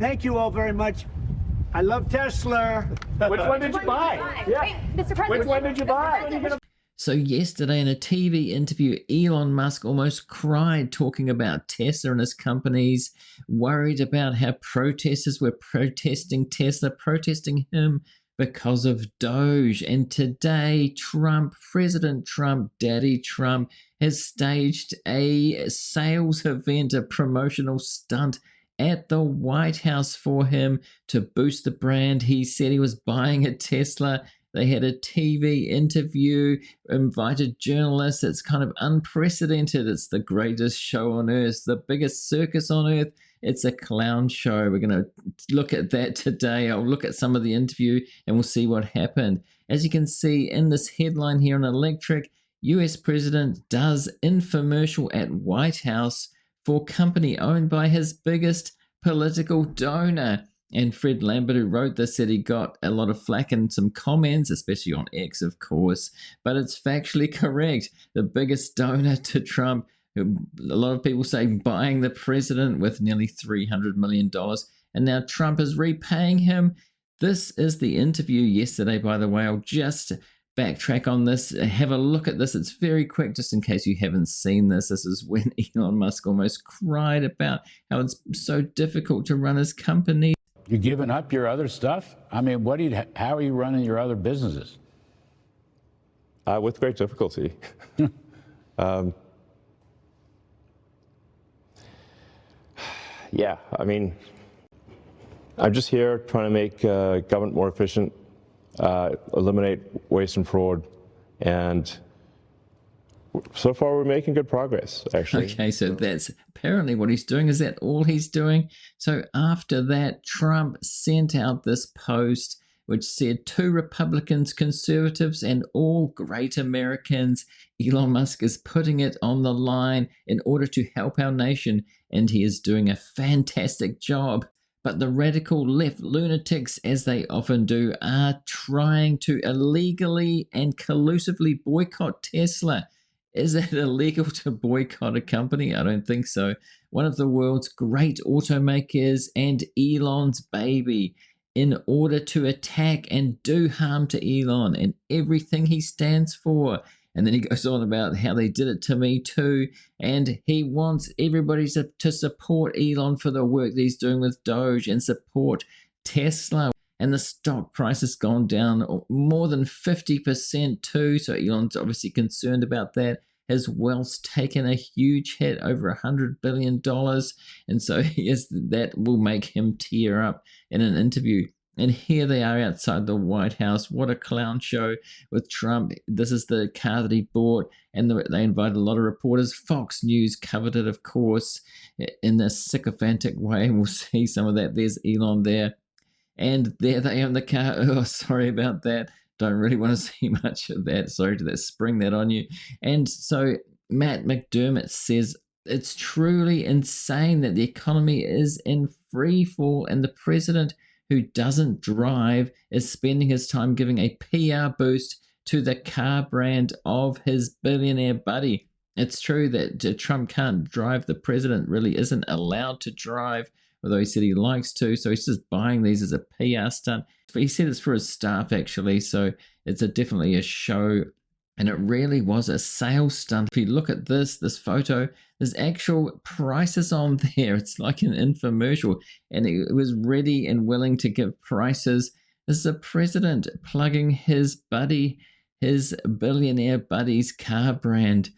Thank you all very much. I love Tesla. Which one did you buy? Yeah. Wait, Mr. President. Which one did you buy? So yesterday in a TV interview, Elon Musk almost cried talking about Tesla and his companies, worried about how protesters were protesting Tesla, protesting him because of DOGE. And today, President Trump, Daddy Trump, has staged a sales event, a promotional stunt at the White House for him to boost the brand. He said he was buying a Tesla. They had a TV interview, invited journalists. It's kind of unprecedented. It's the greatest show on earth, the biggest circus on earth. It's a clown show. We're going to look at that today. I'll look at some of the interview and we'll see what happened. As you can see in this headline here on Electric, US President does infomercial at White House for company owned by his biggest political donor. And Fred Lambert, who wrote this, said he got a lot of flack and some comments, especially on X, of course. But it's factually correct. The biggest donor to Trump, a lot of people say buying the president with nearly $300 million. And now Trump is repaying him. This is the interview yesterday, by the way. I'll just backtrack on this. Have a look at this. It's very quick, just in case you haven't seen this. This is when Elon Musk almost cried about how it's so difficult to run his company. You giving up your other stuff? I mean, how are you running your other businesses? With great difficulty. Yeah, I mean, I'm just here trying to make government more efficient, eliminate waste and fraud, and so far we're making good progress, actually. Okay, so that's apparently what he's doing. Is that all he's doing? So after that, Trump sent out this post which said, to Republicans, conservatives, and all great Americans, Elon Musk is putting it on the line in order to help our nation, and he is doing a fantastic job. But the radical left lunatics, as they often do, are trying to illegally and collusively boycott Tesla. Is it illegal to boycott a company? I don't think so. One of the world's great automakers and Elon's baby, in order to attack and do harm to Elon and everything he stands for. And then he goes on about how they did it to me too. And he wants everybody to support Elon for the work that he's doing with DOGE and support Tesla. And the stock price has gone down more than 50% too. So Elon's obviously concerned about that. His wealth's taken a huge hit, over $100 billion. And so yes, that will make him tear up in an interview. And here they are outside the White House. What a clown show with Trump. This is the car that he bought. And they invited a lot of reporters. Fox News covered it, of course, in a sycophantic way. We'll see some of that. There's Elon there. And there they are in the car. Oh, sorry about that. Don't really want to see much of that. Sorry to spring that on you. And so Matt McDermott says it's truly insane that the economy is in free fall and the president who doesn't drive is spending his time giving a PR boost to the car brand of his billionaire buddy. It's true that Trump can't drive. The president really isn't allowed to drive, although he said he likes to. So he's just buying these as a PR stunt. He said it's for his staff, actually. So it's definitely a show. And it really was a sales stunt. If you look at this photo, there's actual prices on there. It's like an infomercial. And it was ready and willing to give prices. This is a president plugging his buddy, his billionaire buddy's car brand.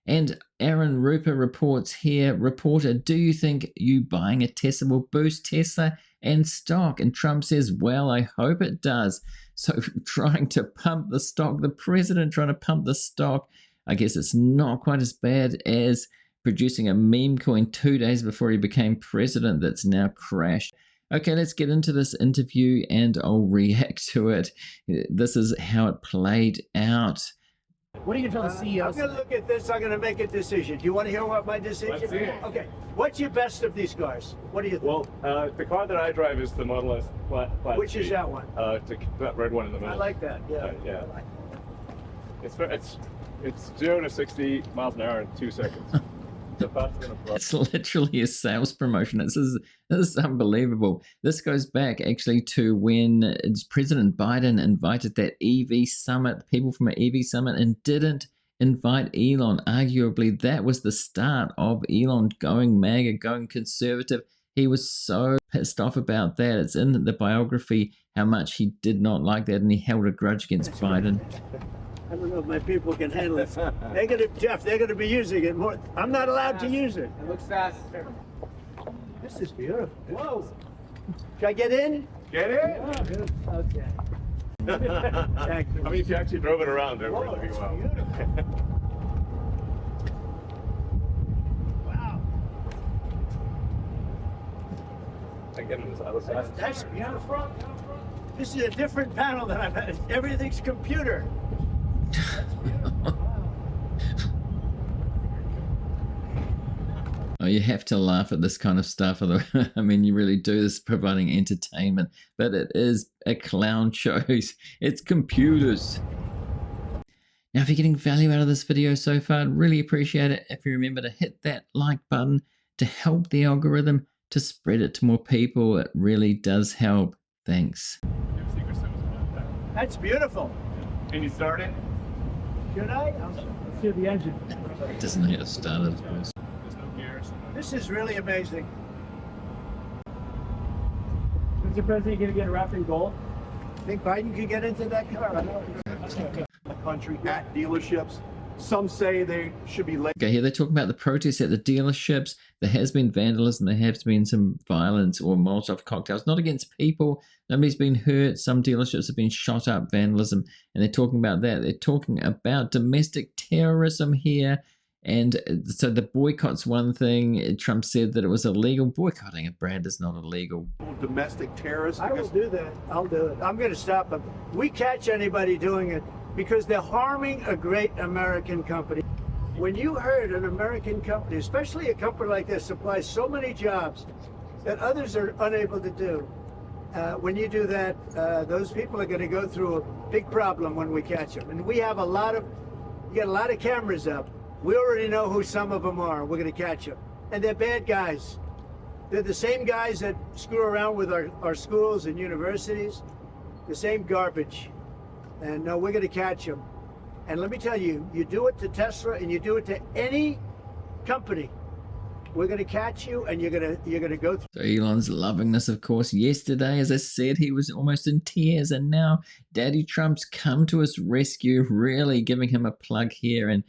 And Aaron Rupert reports here, reporter, do you think you buying a Tesla will boost Tesla and stock? And Trump says, well, I hope it does. So trying to pump the stock, the president trying to pump the stock, I guess it's not quite as bad as producing a meme coin 2 days before he became president that's now crashed. Okay, let's get into this interview and I'll react to it. This is how it played out. What are you going to tell the CEO? I'm going to look at this. I'm going to make a decision. Do you want to hear what my decision is? Let's see it. Okay. What's your best of these cars? What do you think? Well, the car that I drive is the Model S Plaid Which C. is that one? That red one in the middle. I like that. Yeah. Yeah. It's 0 to 60 miles an hour in 2 seconds. It's literally a sales promotion. This is unbelievable. This goes back actually to when President Biden invited that EV summit, people from an EV summit, and didn't invite Elon. Arguably, that was the start of Elon going MAGA, going conservative. He was so pissed off about that. It's in the biography how much he did not like that, and he held a grudge against Biden. I don't know if my people can handle it. They're gonna be using it more. I'm not allowed to use it. It looks fast. This is beautiful. Whoa. Should I get in? Get in. Okay. Thank you. I mean, if you actually drove it around, it Whoa, would be it's well. beautiful. Wow. I get on this other side. That's beautiful. This is a different panel than I've had. Everything's computer. That's beautiful. Oh, you have to laugh at this kind of stuff. I mean, you really do. This is providing entertainment, but it is a clown show. It's computers. Now, if you're getting value out of this video so far, I'd really appreciate it if you remember to hit that like button to help the algorithm to spread it to more people. It really does help. Thanks. That's beautiful. Can you start it? Should I? Let's see the engine. It doesn't know how to start it, of course. There's no gears. This is really amazing. Mr. President, you gonna get wrapped in gold? Think Biden could get into that car? The country at dealerships. Some say they should be Okay, here they're talking about the protests at the dealerships. There has been vandalism. There has been some violence or Molotov cocktails, not against people. Nobody's been hurt. Some dealerships have been shot up, vandalism, and they're talking about that. They're talking about domestic terrorism here. And so the boycott's one thing. Trump said that it was illegal. Boycotting a brand is not illegal. domestic terrorists. I will do that. I'll do it. I'm going to stop them. We catch anybody doing it because they're harming a great American company. When you heard an American company, especially a company like this, supplies so many jobs that others are unable to do, when you do that, those people are going to go through a big problem when we catch them. And we have you got a lot of cameras up. We already know who some of them are. We're going to catch them. And they're bad guys. They're the same guys that screw around with our schools and universities, the same garbage. And no, we're going to catch them. And let me tell you, you do it to Tesla and you do it to any company, we're going to catch you and you're going to go through. So Elon's loving this, of course. Yesterday, as I said, he was almost in tears, and now Daddy Trump's come to his rescue, really giving him a plug here and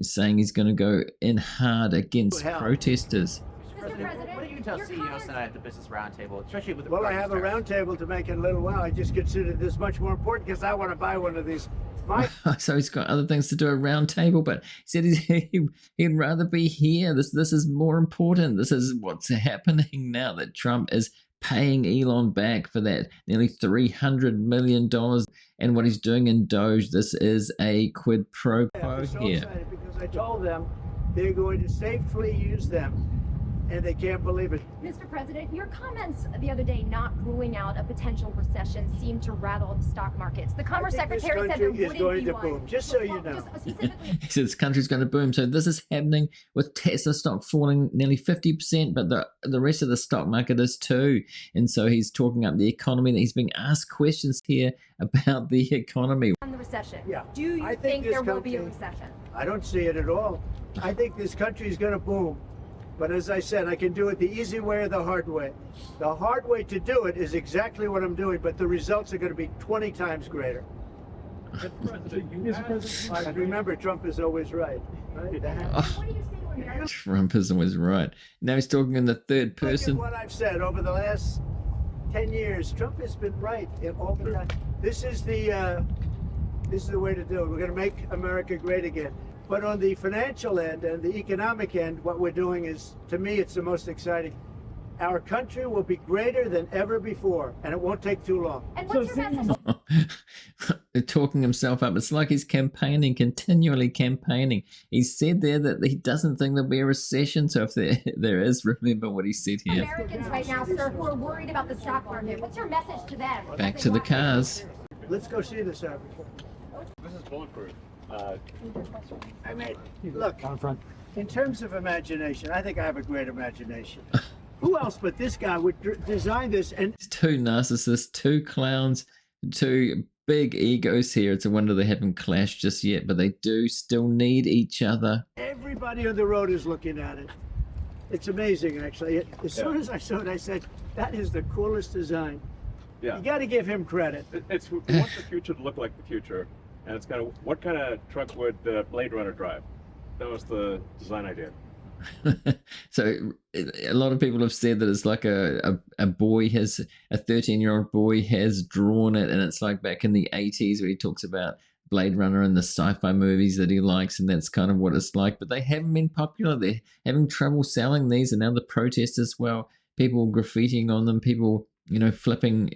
saying he's going to go in hard against protesters. Mr. President, what do you tell CEOs tonight at the Business Roundtable, especially with the Well, I have a roundtable to make in a little while. I just consider this much more important because I want to buy one of these. So he's got other things to do, a round table, but he said he'd rather be here. This is more important. This is what's happening now, that Trump is paying Elon back for that nearly $300 million and what he's doing in DOGE. This is a quid pro quo I'm so here. excited because I told them they're going to safely use them, and they can't believe it. Mr. President, your comments the other day not ruling out a potential recession seemed to rattle the stock markets. The Commerce Secretary said there wouldn't going be to one. boom, just so you know. Just specifically, He said this country's going to boom. So this is happening with Tesla stock falling nearly 50%, but the rest of the stock market is too. And so he's talking up the economy. He's being asked questions here about the economy. on the recession. Yeah. Do you I think this there will be a country- recession? I don't see it at all. I think this country is going to boom. But as I said, I can do it the easy way or the hard way. The hard way to do it is exactly what I'm doing, but the results are going to be 20 times greater. And remember, Trump is always right. What do you say to Americans? Trumpism was right. Now he's talking in the third Look at person. what I've said over the last 10 years. Trump has been right in all the time. This is the way to do it. We're going to make America great again. But on the financial end and the economic end, what we're doing is, to me, it's the most exciting. Our country will be greater than ever before, and it won't take too long. And what's your message? Talking himself up. It's like he's campaigning, continually campaigning. He said there that he doesn't think there'll be a recession. So if there is, remember what he said here. Americans right now, sir, who are worried about the stock market. What's your message to them? Back to the cars. Let's go see this, Cybertruck. This is bulletproof. I mean, look, in terms of imagination, I think I have a great imagination. Who else but this guy would design this? And two narcissists, two clowns, two big egos here. It's a wonder they haven't clashed just yet, but they do still need each other. everybody on the road is looking at it. It's amazing, actually. As soon as I saw it, I said, that is the coolest design. Yeah. You got to give him credit. We want the future to look like the future, and it's kind of what kind of truck would Blade Runner drive? That was the design idea. So a lot of people have said that it's like a boy has, a 13-year-old boy has drawn it, and it's like back in the 80s where he talks about Blade Runner and the sci-fi movies that he likes, and that's kind of what it's like. But they haven't been popular. They're having trouble selling these, and now the protests as well. People graffitiing on them, people, you know, flipping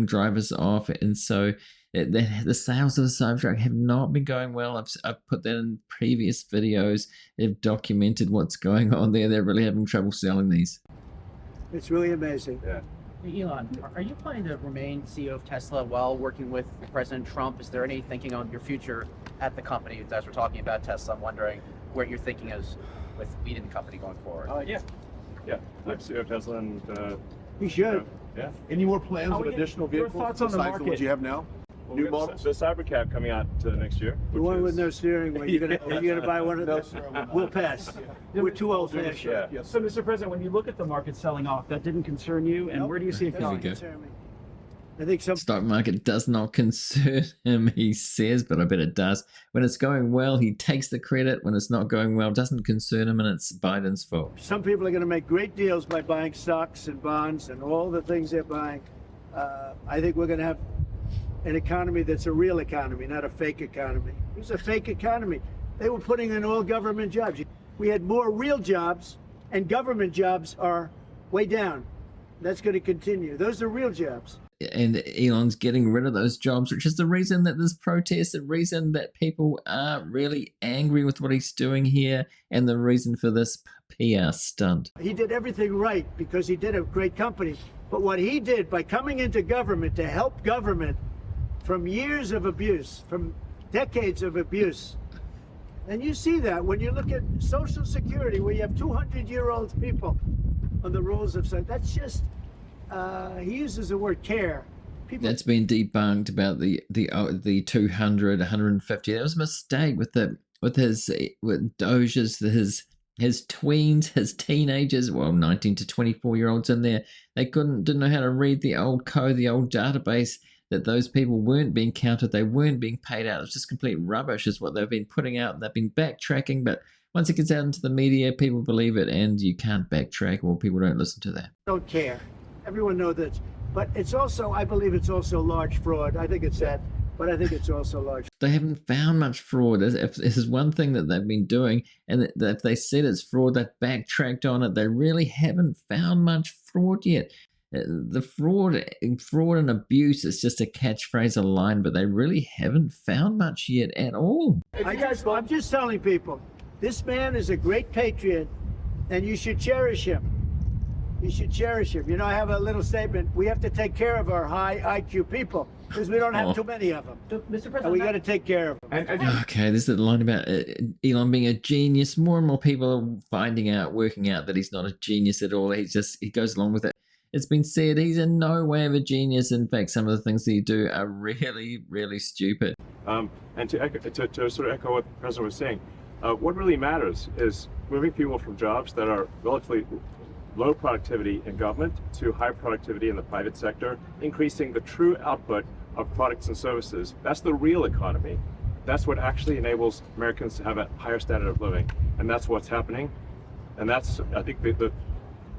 drivers off, and so the sales of the Cybertruck have not been going well. I've put that in previous videos. They've documented what's going on there. They're really having trouble selling these. It's really amazing. Yeah. Hey, Elon, are you planning to remain CEO of Tesla while working with President Trump? Is there any thinking on your future at the company? As we're talking about Tesla, I'm wondering what your thinking is with leading the company going forward. Yeah. I'm CEO of Tesla, and He should. yeah. Any more plans of additional your vehicles thoughts on the besides the market? ones you have now? Well, New we got models? the Cybercab coming out next year. The one with no steering wheel. Are you gonna buy one of No, those? sir, I will not. We'll pass. We're too old fashioned. Yeah. Yes. So, Mr. President, when you look at the market selling off, that didn't concern you, and Nope. where do you see it Doesn't going? go. concern me. I think some Stock market does not concern him, he says, but I bet it does. When it's going well, he takes the credit. When it's not going well, it doesn't concern him, and it's Biden's fault. people are going to make great deals by buying stocks and bonds and all the things they're buying. I think we're going to have an economy that's a real economy, not a fake economy. It was a fake economy. They were putting in all government jobs. We had more real jobs, and government jobs are way down. That's going to continue. Those are real jobs. And Elon's getting rid of those jobs, which is the reason that there's protests, the reason that people are really angry with what he's doing here, and the reason for this PR stunt. He did everything right because he did a great company. But what he did by coming into government to help government from years of abuse, from decades of abuse, and you see that when you look at Social Security, where you have 200-year-old people on the rolls of Social, that's just, he uses the word care. People, That's been debunked about the 200, 150. That was a mistake with Doge's, his tweens, his teenagers, well, 19 to 24-year-olds in there. They didn't know how to read the old code, the old database, that those people weren't being counted, they weren't being paid out. It's just complete rubbish is what they've been putting out. They've been backtracking, but once it gets out into the media, people believe it, and you can't backtrack, or people don't listen to that. don't care. Everyone knows that. But it's also, I believe it's also large fraud. I think it's that, but I think it's also large. They haven't found much fraud. If this is one thing that they've been doing, and that if they said it's fraud, they've backtracked on it. They really haven't found much fraud yet. The fraud and abuse is just a catchphrase, a line, but they really haven't found much yet at all. I'm just telling people, this man is a great patriot, and you should cherish him. You should cherish him. You know, I have a little statement. We have to take care of our high IQ people because we don't have too many of them. So, Mr. President, And we got to take care of them. Okay, this is the line about Elon being a genius. More and more people are working out that he's not a genius at all. He goes along with it. It's been said he's in no way of a genius. In fact, some of the things that he do are really, really stupid. And to sort of echo what the president was saying, what really matters is moving people from jobs that are relatively low productivity in government to high productivity in the private sector, increasing the true output of products and services. That's the real economy. That's what actually enables Americans to have a higher standard of living, and that's what's happening. And that's, I think,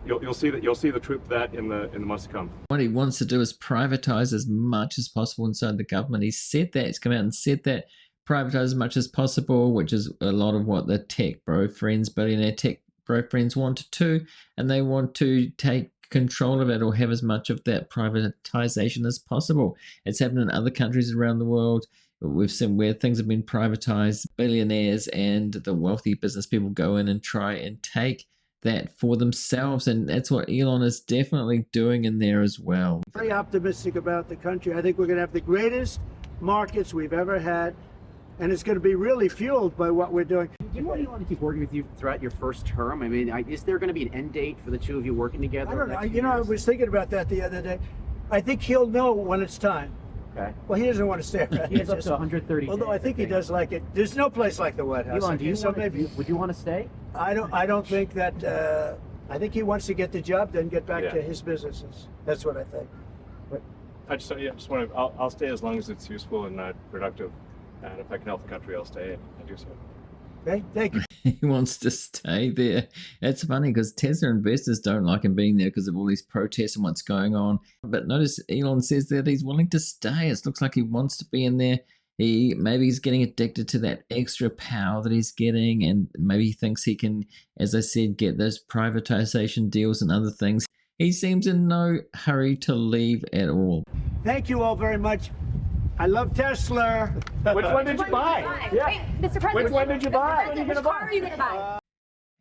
you'll see the truth of that in the months to come. What he wants to do is privatize as much as possible inside the government. He said that. He's come out and said that. Privatize as much as possible, which is a lot of what the tech bro friends, billionaire tech bro friends want to, and they want to take control of it or have as much of that privatization as possible. It's happened in other countries around the world. We've seen where things have been privatized. Billionaires and the wealthy business people go in and try and take that for themselves, and that's what Elon is definitely doing in there as well. Very optimistic about the country. I think we're going to have the greatest markets we've ever had. and it's going to be really fueled by what we're doing. Do you want Elon to keep working with you throughout your first term? I mean, is there going to be an end date for the two of you working together? I don't know. next You know, I years? was thinking about that the other day. I think he'll know when it's time. Okay. Well, he doesn't want to stay around. He has up to 130 Although I think he does like it. There's no place like the White House. Elon, do you so want maybe would you want to stay? I don't think that. I think he wants to get the job done, get back Yeah. to his businesses. That's what I think. I just want to. I'll stay as long as it's useful and not productive, and if I can help the country, I'll stay and do so. Okay, thank you. He wants to stay there. It's funny because Tesla investors don't like him being there because of all these protests and what's going on. But notice Elon says that he's willing to stay. It looks like he wants to be in there. Maybe he's getting addicted to that extra power that he's getting, and maybe he thinks he can, as I said, get those privatization deals and other things. He seems in no hurry to leave at all. Thank you all very much. I love Tesla. Which one did you buy? Yeah. Wait, Mr. President, Which one did you buy? Mr. President, which car are you going to buy?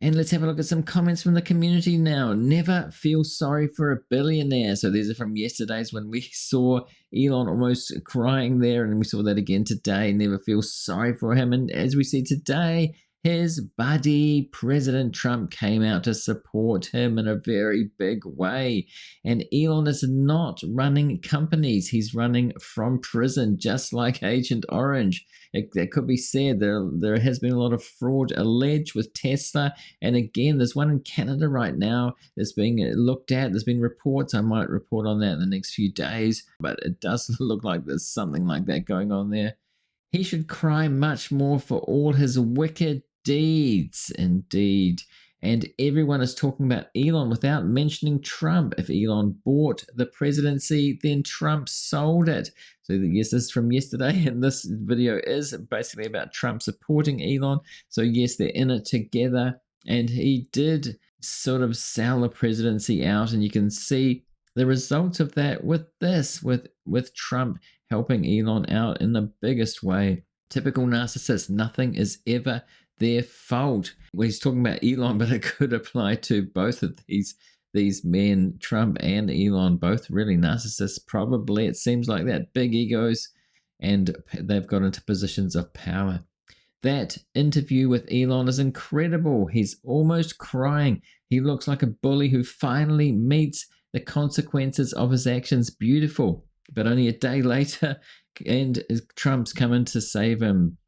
And let's have a look at some comments from the community now. Never feel sorry for a billionaire. So these are from yesterday's when we saw Elon almost crying there, and we saw that again today. Never feel sorry for him. And as we see today, his buddy, President Trump, came out to support him in a very big way. And Elon is not running companies. He's running from prison, just like Agent Orange. That could be said. There has been a lot of fraud alleged with Tesla. And again, there's one in Canada right now that's being looked at. There's been reports. I might report on that in the next few days. But it does look like there's something like that going on there. He should cry much more for all his wicked deeds, indeed. And everyone is talking about Elon without mentioning Trump. If Elon bought the presidency, then Trump sold it. So yes, this is from yesterday, and this video is basically about Trump supporting Elon. So yes, they're in it together, and he did sort of sell the presidency out, and you can see the results of that with this, with Trump helping Elon out in the biggest way. Typical narcissist, nothing is ever their fault. Well, he's talking about Elon, but it could apply to both of these men, Trump and Elon, both really narcissists, probably. It seems like that. Big egos, and they've got into positions of power. That interview with Elon is incredible. He's almost crying. He looks like a bully who finally meets the consequences of his actions. Beautiful. But only a day later, and Trump's coming to save him.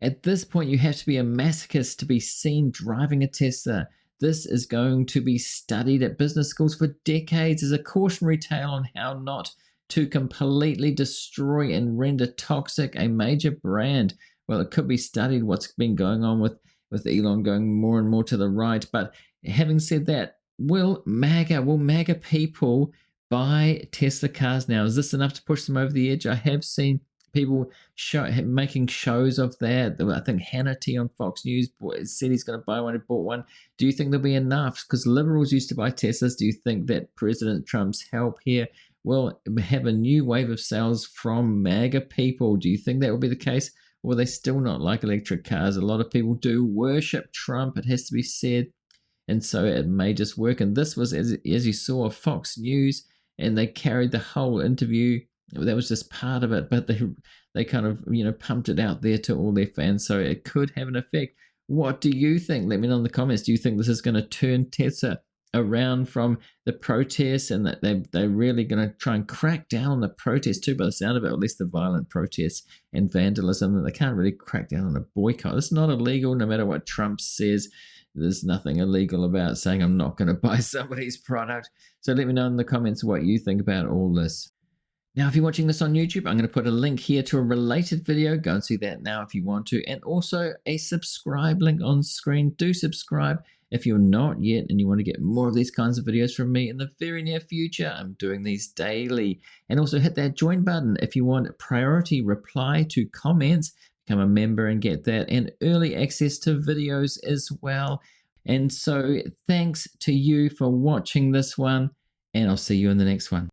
At this point, you have to be a masochist to be seen driving a Tesla. This is going to be studied at business schools for decades as a cautionary tale on how not to completely destroy and render toxic a major brand. Well, it could be studied what's been going on with Elon going more and more to the right. But having said that, will MAGA people buy Tesla cars now? Is this enough to push them over the edge? I have seen people making shows of that. I think Hannity on Fox News said he's going to buy one. He bought one. Do you think there'll be enough? Because liberals used to buy Teslas. Do you think that President Trump's help here will have a new wave of sales from MAGA people? Do you think that will be the case? Or will they still not like electric cars? A lot of people do worship Trump, it has to be said. And so it may just work. And this was, as you saw, Fox News, and they carried the whole interview. That was just part of it, but they kind of, pumped it out there to all their fans, so it could have an effect. What do you think? Let me know in the comments. Do you think this is going to turn Tesla around from the protests, and that they're really going to try and crack down on the protests too, by the sound of it, at least the violent protests and vandalism? They can't really crack down on a boycott. It's not illegal, no matter what Trump says. There's nothing illegal about saying I'm not going to buy somebody's product. So let me know in the comments what you think about all this. Now, if you're watching this on YouTube, I'm going to put a link here to a related video. Go and see that now if you want to. And also a subscribe link on screen. Do subscribe if you're not yet and you want to get more of these kinds of videos from me in the very near future. I'm doing these daily. And also hit that join button if you want priority reply to comments. Become a member and get that. And early access to videos as well. And so thanks to you for watching this one. And I'll see you in the next one.